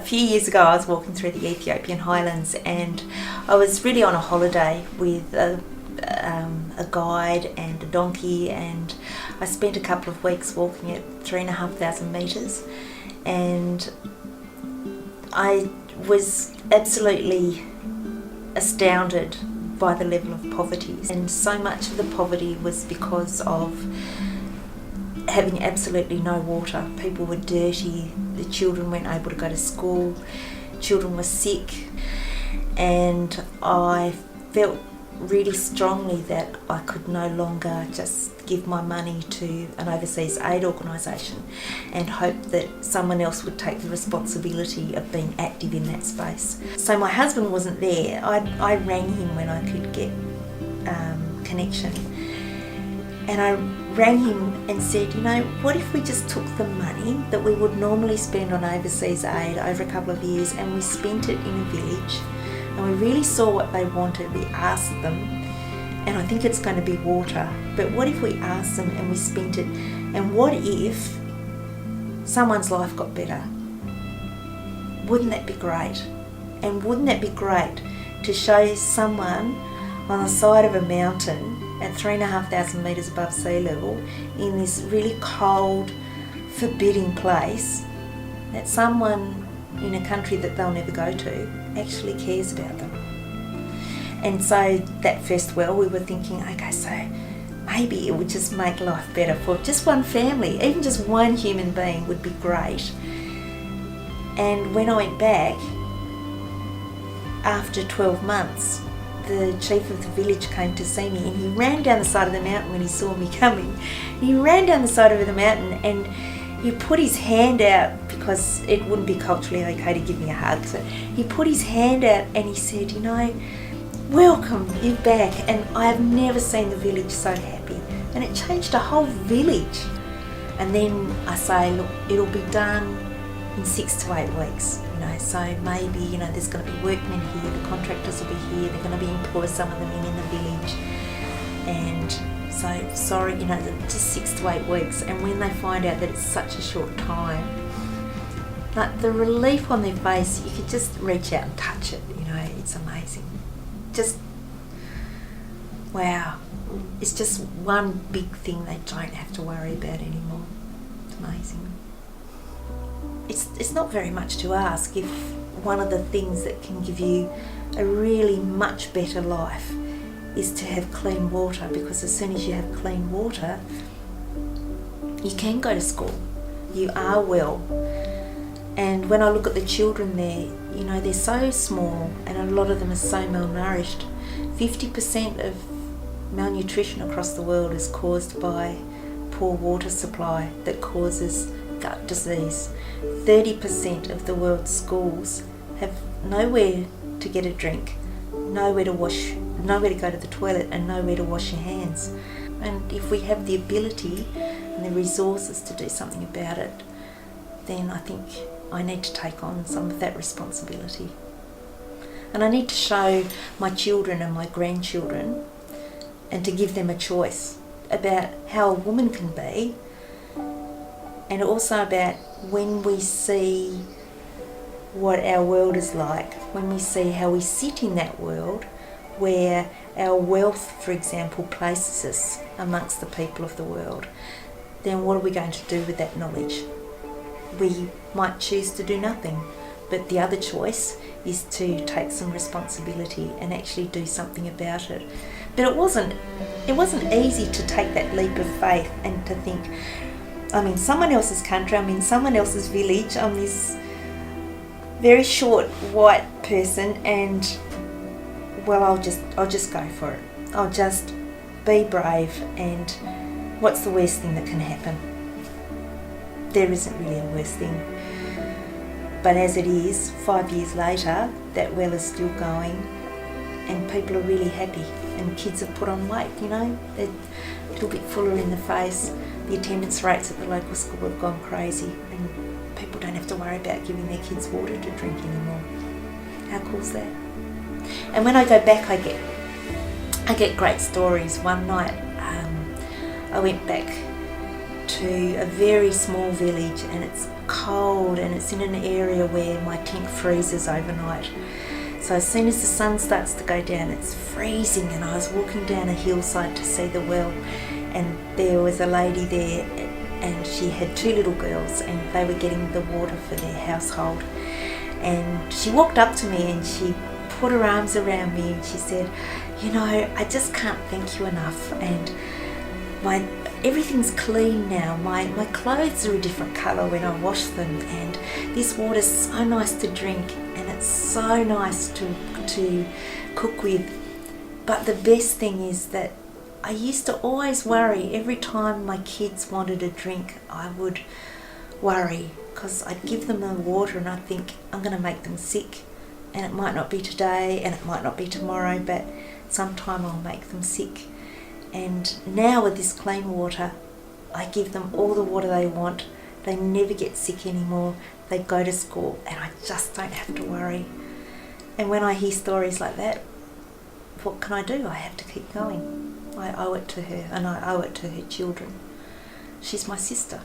few years ago I was walking through the Ethiopian highlands, and I was really on a holiday with a guide and a donkey, and I spent a couple of weeks walking at 3,500 metres, and I was absolutely astounded by the level of poverty, and so much of the poverty was because of having absolutely no water. People were dirty, the children weren't able to go to school, children were sick, and I felt really strongly that I could no longer just give my money to an overseas aid organisation and hope that someone else would take the responsibility of being active in that space. So my husband wasn't there. I rang him when I could get connection, and I rang him and said, what if we just took the money that we would normally spend on overseas aid over a couple of years and we spent it in a village, and we really saw what they wanted. We asked them, and I think it's going to be water, but what if we asked them and we spent it, and what if someone's life got better? Wouldn't that be great? And wouldn't that be great to show someone on the side of a mountain at 3,500 metres above sea level in this really cold, forbidding place, that someone in a country that they'll never go to actually cares about them. And so that first we were thinking, okay, so maybe it would just make life better for just one family, even just one human being would be great. And when I went back, after 12 months, the chief of the village came to see me, and he ran down the side of the mountain when he saw me coming. He ran down the side of the mountain and he put his hand out, because it wouldn't be culturally okay to give me a hug. So he put his hand out and he said, welcome, you're back. And I have never seen the village so happy. And it changed a whole village. And then I say, look, it'll be done in 6 to 8 weeks. So maybe, there's going to be workmen here, the contractors will be here, they're going to be employ some of them in the village. And so, sorry, just 6 to 8 weeks. And when they find out that it's such a short time, like the relief on their face, you could just reach out and touch it, it's amazing. Just, wow. It's just one big thing they don't have to worry about anymore. It's amazing. It's not very much to ask if one of the things that can give you a really much better life is to have clean water, because as soon as you have clean water, you can go to school. You are well. And when I look at the children there, they're so small, and a lot of them are so malnourished. 50% of malnutrition across the world is caused by poor water supply that causes gut disease. 30% of the world's schools have nowhere to get a drink, nowhere to go to the toilet, and nowhere to wash your hands. And if we have the ability and the resources to do something about it, then I think I need to take on some of that responsibility. And I need to show my children and my grandchildren, and to give them a choice about how a woman can be, and also about when we see what our world is like, when we see how we sit in that world, where our wealth, for example, places us amongst the people of the world, then what are we going to do with that knowledge? We might choose to do nothing, but the other choice is to take some responsibility and actually do something about it. But it wasn't easy to take that leap of faith and to think, I'm in someone else's country, I'm in someone else's village, I'm this very short white person, and well, I'll just go for it. I'll just be brave, and what's the worst thing that can happen? There isn't really a worst thing. But as it is, 5 years later, that well is still going, and people are really happy, and kids have put on weight, they're a little bit fuller in the face. The attendance rates at the local school have gone crazy, and people don't have to worry about giving their kids water to drink anymore. How cool is that? And when I go back, I get great stories. One night, I went back to a very small village, and it's cold and it's in an area where my tent freezes overnight. So as soon as the sun starts to go down, it's freezing, and I was walking down a hillside to see the well, and there was a lady there, and she had 2 little girls, and they were getting the water for their household. And she walked up to me and she put her arms around me and she said, you know, I just can't thank you enough, and everything's clean now. My clothes are a different colour when I wash them, and this water's so nice to drink, and it's so nice to cook with. But the best thing is that I used to always worry every time my kids wanted a drink. I would worry because I'd give them the water and I'd think I'm going to make them sick, and it might not be today and it might not be tomorrow, but sometime I'll make them sick. And now with this clean water, I give them all the water they want. They never get sick anymore. They go to school and I just don't have to worry. And when I hear stories like that, what can I do? I have to keep going. I owe it to her, and I owe it to her children. She's my sister.